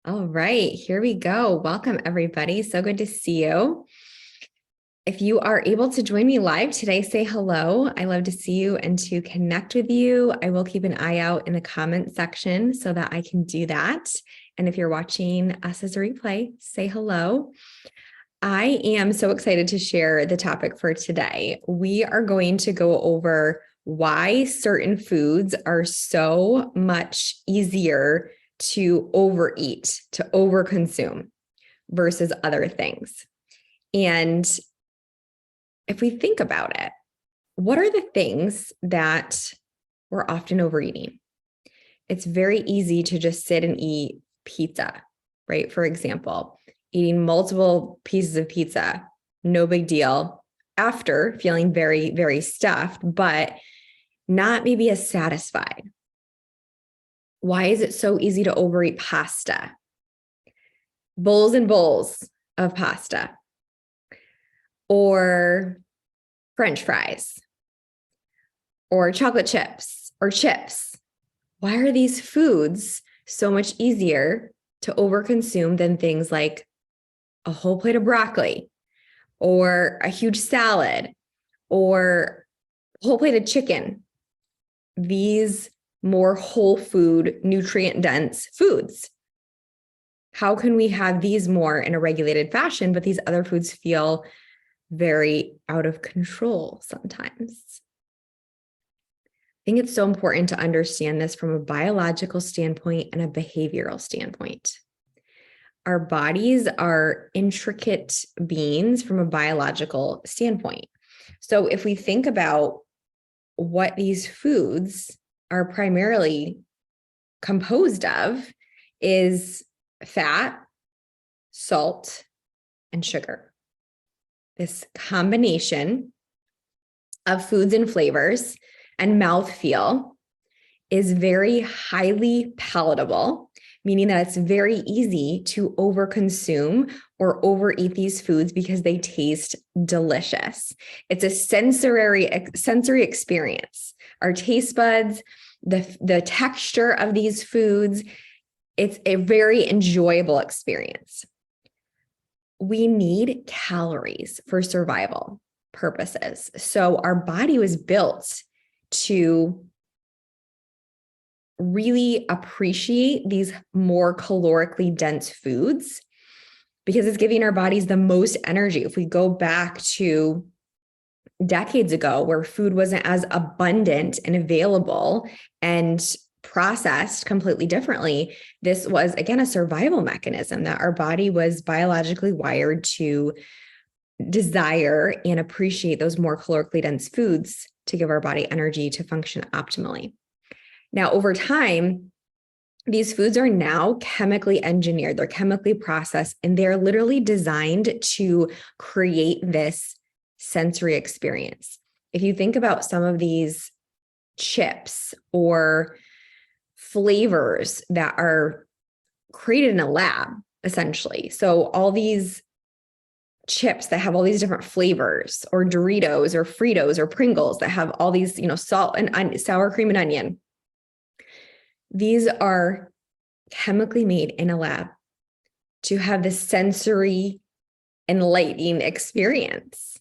All right, here we go. Welcome, everybody. So good to see you. If you are able to join me live today, say hello. I love to see you and to connect with you. I will keep an eye out in the comment section so that I can do that. And if you're watching us as a replay, say hello. I am so excited to share the topic for today. We are going to go over why certain foods are so much easier to overeat, to overconsume versus other things. And if we think about it, what are the things that we're often overeating? It's very easy to just sit and eat pizza, right? For example, eating multiple pieces of pizza, no big deal, after feeling very, very stuffed, but not maybe as satisfied. Why is it so easy to overeat pasta? Bowls and bowls of pasta, or French fries, or chocolate chips, or chips. Why are these foods so much easier to overconsume than things like a whole plate of broccoli, or a huge salad, or a whole plate of chicken? These more whole food, nutrient dense foods. How can we have these more in a regulated fashion, but these other foods feel very out of control sometimes? I think it's so important to understand this from a biological standpoint and a behavioral standpoint. Our bodies are intricate beings from a biological standpoint. So if we think about what these foods are primarily composed of, is fat, salt, and sugar. This combination of foods and flavors and mouthfeel is very highly palatable, meaning that it's very easy to overconsume or overeat these foods because they taste delicious. It's a sensory experience. Our taste buds, the texture of these foods, it's a very enjoyable experience. We need calories for survival purposes. So our body was built to really appreciate these more calorically dense foods because it's giving our bodies the most energy. If we go back to decades ago where food wasn't as abundant and available and processed completely differently, this was, again, a survival mechanism that our body was biologically wired to desire and appreciate those more calorically dense foods to give our body energy to function optimally. Now, over time, these foods are now chemically engineered, they're chemically processed, and they're literally designed to create this sensory experience. If you think about some of these chips or flavors that are created in a lab, essentially. So all these chips that have all these different flavors, or Doritos or Fritos or Pringles that have all these, salt and sour cream and onion. These are chemically made in a lab to have this sensory enlightening experience.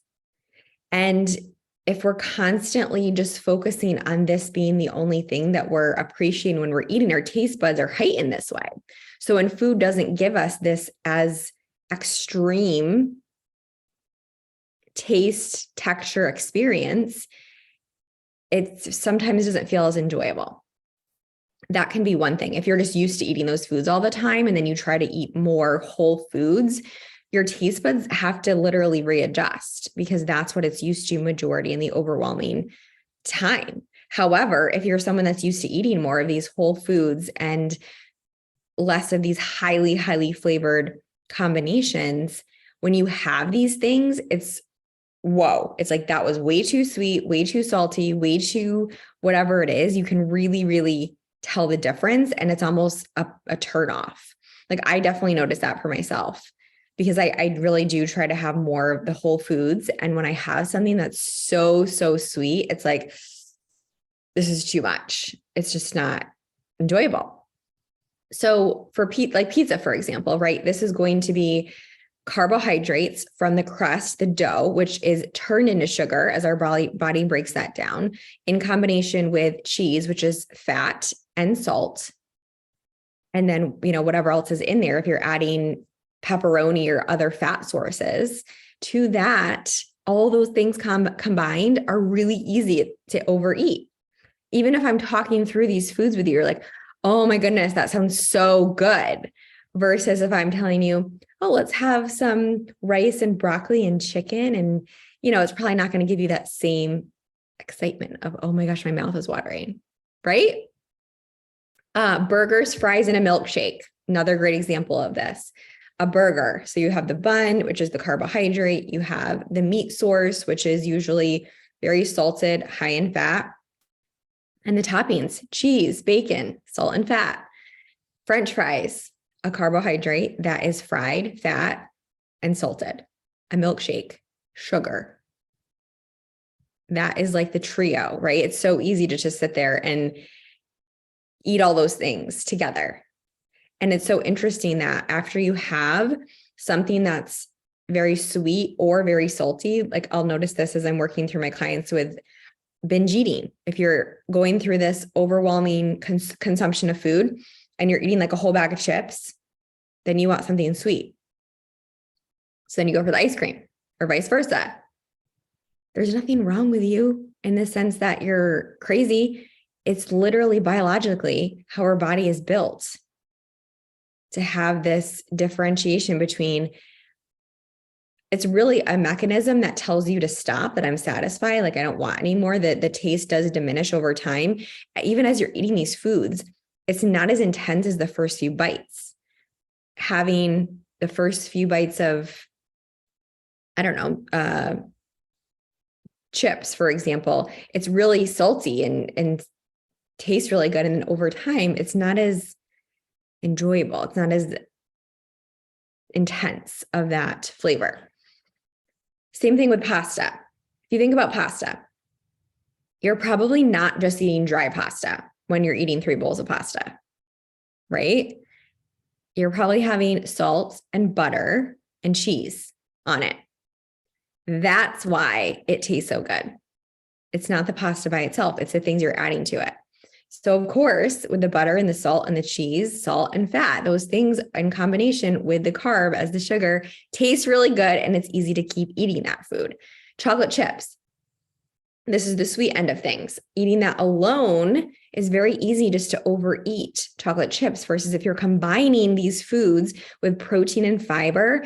And if we're constantly just focusing on this being the only thing that we're appreciating when we're eating, our taste buds are heightened this way. So when food doesn't give us this as extreme taste, texture experience, it sometimes doesn't feel as enjoyable. That can be one thing. If you're just used to eating those foods all the time and then you try to eat more whole foods, your taste buds have to literally readjust because that's what it's used to majority in the overwhelming time. However, if you're someone that's used to eating more of these whole foods and less of these highly, highly flavored combinations, when you have these things, it's whoa, it's like that was way too sweet, way too salty, way too whatever it is. You can really, really tell the difference. And it's almost a turn off. Like I definitely noticed that for myself because I really do try to have more of the whole foods. And when I have something that's so, so sweet, it's like, this is too much. It's just not enjoyable. So for like pizza, for example, right? This is going to be carbohydrates from the crust, the dough, which is turned into sugar as our body breaks that down, in combination with cheese, which is fat and salt. And then, whatever else is in there, if you're adding pepperoni or other fat sources to that, all those things combined are really easy to overeat. Even if I'm talking through these foods with you, you're like, oh my goodness, that sounds so good. Versus if I'm telling you, oh, let's have some rice and broccoli and chicken. And, it's probably not going to give you that same excitement of, oh my gosh, my mouth is watering, right? Burgers, fries, and a milkshake. Another great example of this. A burger. So you have the bun, which is the carbohydrate. You have the meat source, which is usually very salted, high in fat. And the toppings, cheese, bacon, salt and fat. French fries, a carbohydrate that is fried, fat, and salted. A milkshake, sugar. That is like the trio, right? It's so easy to just sit there and eat all those things together. And it's so interesting that after you have something that's very sweet or very salty, like I'll notice this as I'm working through my clients with binge eating. If you're going through this overwhelming consumption of food and you're eating like a whole bag of chips, then you want something sweet. So then you go for the ice cream or vice versa. There's nothing wrong with you in the sense that you're crazy. It's literally biologically how our body is built to have this differentiation between, it's really a mechanism that tells you to stop, that I'm satisfied, like I don't want anymore, that the taste does diminish over time. Even as you're eating these foods, it's not as intense as the first few bites. Having the first few bites of, I don't know, chips, for example, it's really salty and tastes really good. And then over time, it's not as enjoyable. It's not as intense of that flavor. Same thing with pasta. If you think about pasta, you're probably not just eating dry pasta when you're eating 3 bowls of pasta, right? You're probably having salt and butter and cheese on it. That's why it tastes so good. It's not the pasta by itself. It's the things you're adding to it. So of course, with the butter and the salt and the cheese, salt and fat, those things in combination with the carb as the sugar taste really good, and it's easy to keep eating that food. Chocolate chips. This is the sweet end of things. Eating that alone is very easy just to overeat chocolate chips versus if you're combining these foods with protein and fiber.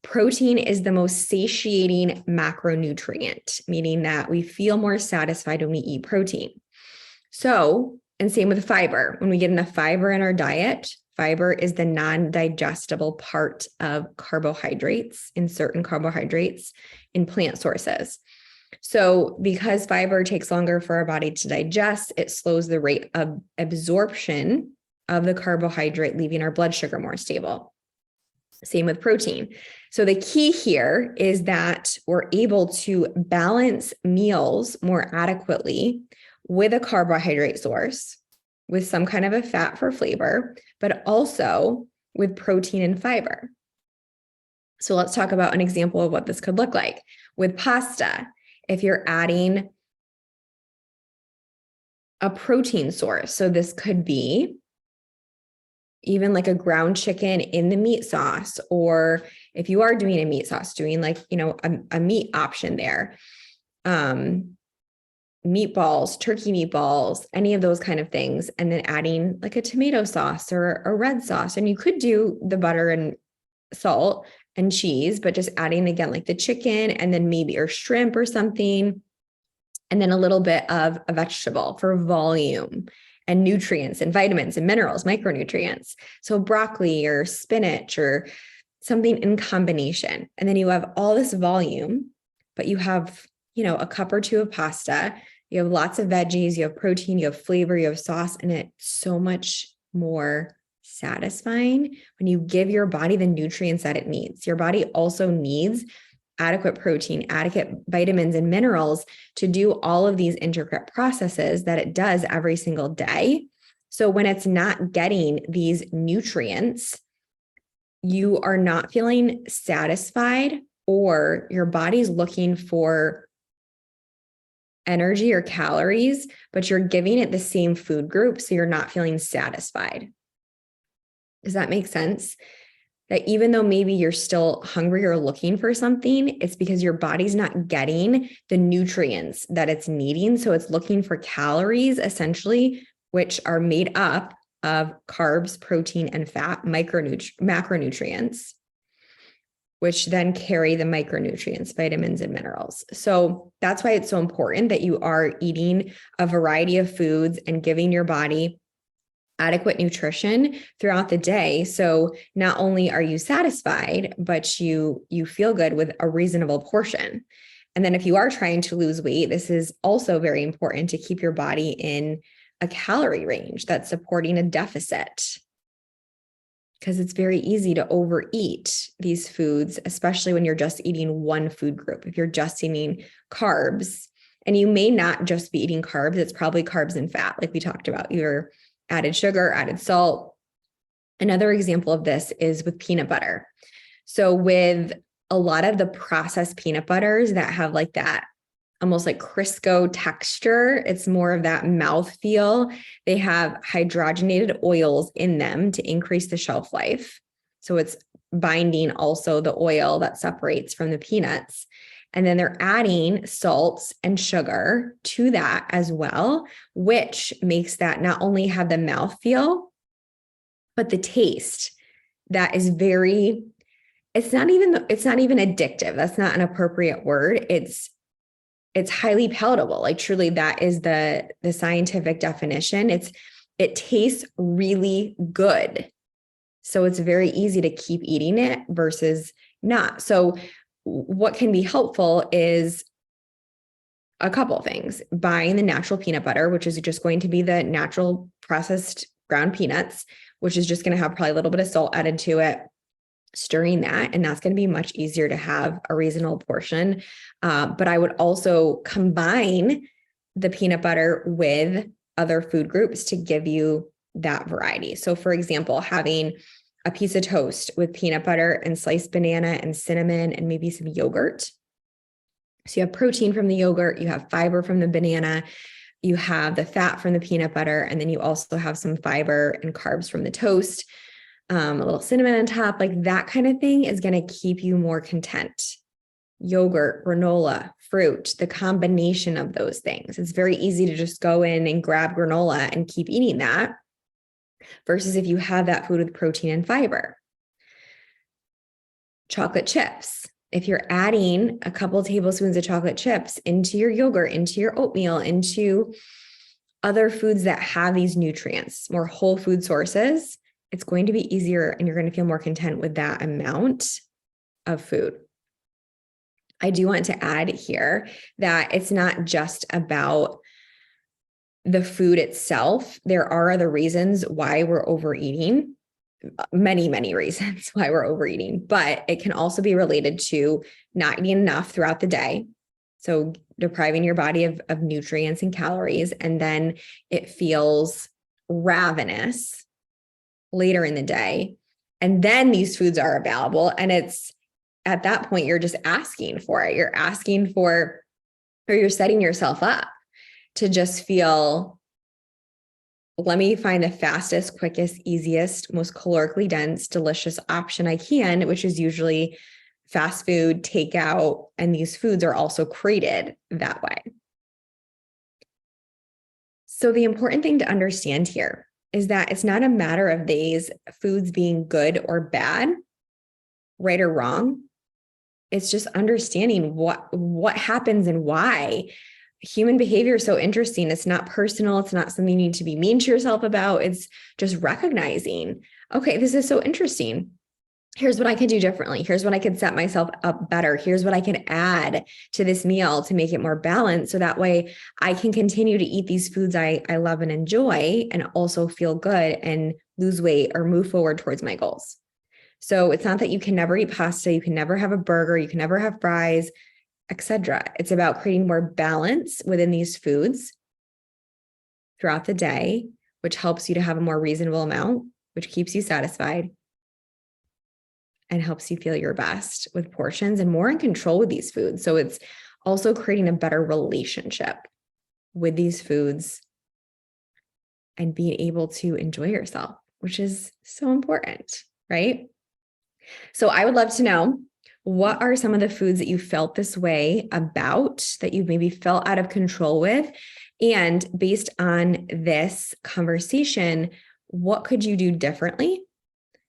Protein is the most satiating macronutrient, meaning that we feel more satisfied when we eat protein. So, and same with fiber. When we get enough fiber in our diet, fiber is the non-digestible part of carbohydrates, in certain carbohydrates in plant sources. So because fiber takes longer for our body to digest, it slows the rate of absorption of the carbohydrate, leaving our blood sugar more stable. Same with protein. So the key here is that we're able to balance meals more adequately with a carbohydrate source, with some kind of a fat for flavor, but also with protein and fiber. So let's talk about an example of what this could look like. With pasta, if you're adding a protein source, so this could be even like a ground chicken in the meat sauce, or if you are doing a meat sauce, doing like, a meat option there. Meatballs, turkey meatballs, any of those kind of things, and then adding like a tomato sauce or a red sauce. And you could do the butter and salt and cheese, but just adding again, like the chicken and then maybe or shrimp or something, and then a little bit of a vegetable for volume and nutrients and vitamins and minerals, micronutrients. So broccoli or spinach or something in combination. And then you have all this volume, but you have, a cup or 2 of pasta. You have lots of veggies, you have protein, you have flavor, you have sauce, and it's so much more satisfying when you give your body the nutrients that it needs. Your body also needs adequate protein, adequate vitamins and minerals to do all of these intricate processes that it does every single day. So when it's not getting these nutrients, you are not feeling satisfied, or your body's looking for energy or calories, but you're giving it the same food group, so you're not feeling satisfied. Does that make sense? That even though maybe you're still hungry or looking for something, it's because your body's not getting the nutrients that it's needing. So it's looking for calories, essentially, which are made up of carbs, protein, and fat, macronutrients, which then carry the micronutrients, vitamins, and minerals. So that's why it's so important that you are eating a variety of foods and giving your body adequate nutrition throughout the day. So not only are you satisfied, but you feel good with a reasonable portion. And then if you are trying to lose weight, this is also very important to keep your body in a calorie range that's supporting a deficit, because it's very easy to overeat these foods, especially when you're just eating one food group. If you're just eating carbs, and you may not just be eating carbs, it's probably carbs and fat, like we talked about, either added sugar, added salt. Another example of this is with peanut butter. So with a lot of the processed peanut butters that have like that almost like Crisco texture, it's more of that mouth feel. They have hydrogenated oils in them to increase the shelf life. So it's binding also the oil that separates from the peanuts. And then they're adding salts and sugar to that as well, which makes that not only have the mouthfeel, but the taste that is very, it's not even addictive. That's not an appropriate word. It's highly palatable. Like truly, that is the scientific definition. It tastes really good. So it's very easy to keep eating it versus not. So what can be helpful is a couple of things. Buying the natural peanut butter, which is just going to be the natural processed ground peanuts, which is just going to have probably a little bit of salt added to it, stirring that, and that's going to be much easier to have a reasonable portion. But I would also combine the peanut butter with other food groups to give you that variety. So for example, having a piece of toast with peanut butter and sliced banana and cinnamon and maybe some yogurt. So you have protein from the yogurt, you have fiber from the banana, you have the fat from the peanut butter, and then you also have some fiber and carbs from the toast, a little cinnamon on top, like that kind of thing is going to keep you more content. Yogurt, granola, fruit, the combination of those things. It's very easy to just go in and grab granola and keep eating that, versus if you have that food with protein and fiber. Chocolate chips. If you're adding a couple of tablespoons of chocolate chips into your yogurt, into your oatmeal, into other foods that have these nutrients, more whole food sources, it's going to be easier and you're going to feel more content with that amount of food. I do want to add here that it's not just about the food itself. There are other reasons why we're overeating, many, many reasons why we're overeating, but it can also be related to not eating enough throughout the day. So depriving your body of nutrients and calories, and then it feels ravenous later in the day. And then these foods are available. And it's at that point, you're just asking for it. You're asking for, or you're setting yourself up to just feel, let me find the fastest, quickest, easiest, most calorically dense, delicious option I can, which is usually fast food, takeout, and these foods are also created that way. So the important thing to understand here is that it's not a matter of these foods being good or bad, right or wrong. It's just understanding what happens and why. Human behavior is so interesting. It's not personal. It's not something you need to be mean to yourself about. It's just recognizing, okay, this is so interesting. Here's what I could do differently. Here's what I could set myself up better. Here's what I can add to this meal to make it more balanced. So that way I can continue to eat these foods I love and enjoy and also feel good and lose weight or move forward towards my goals. So it's not that you can never eat pasta, you can never have a burger, you can never have fries, etc. It's about creating more balance within these foods throughout the day, which helps you to have a more reasonable amount, which keeps you satisfied and helps you feel your best with portions and more in control with these foods. So it's also creating a better relationship with these foods and being able to enjoy yourself, which is so important, right? So I would love to know, what are some of the foods that you felt this way about, that you maybe felt out of control with? And based on this conversation, what could you do differently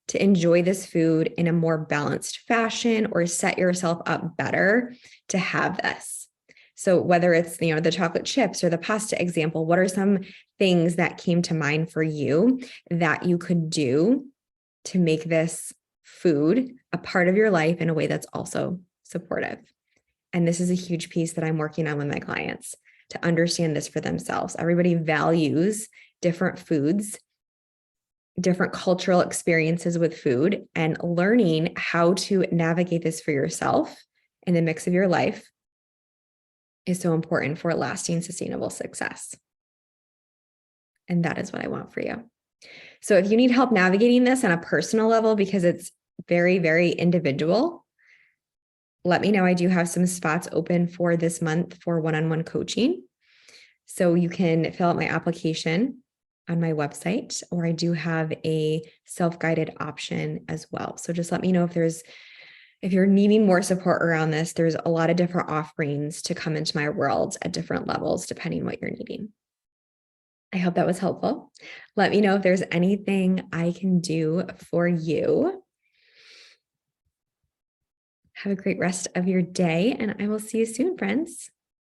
to enjoy this food in a more balanced fashion or set yourself up better to have this? So whether it's, the chocolate chips or the pasta example, what are some things that came to mind for you that you could do to make this food a part of your life in a way that's also supportive? And this is a huge piece that I'm working on with my clients, to understand this for themselves. Everybody values different foods, different cultural experiences with food, and learning how to navigate this for yourself in the mix of your life is so important for lasting, sustainable success. And that is what I want for you. So if you need help navigating this on a personal level, because it's very, very individual, let me know. I do have some spots open for this month for one-on-one coaching. So you can fill out my application on my website, or I do have a self-guided option as well. So just let me know if you're needing more support around this. There's a lot of different offerings to come into my world at different levels, depending on what you're needing. I hope that was helpful. Let me know if there's anything I can do for you. Have a great rest of your day, and I will see you soon, friends.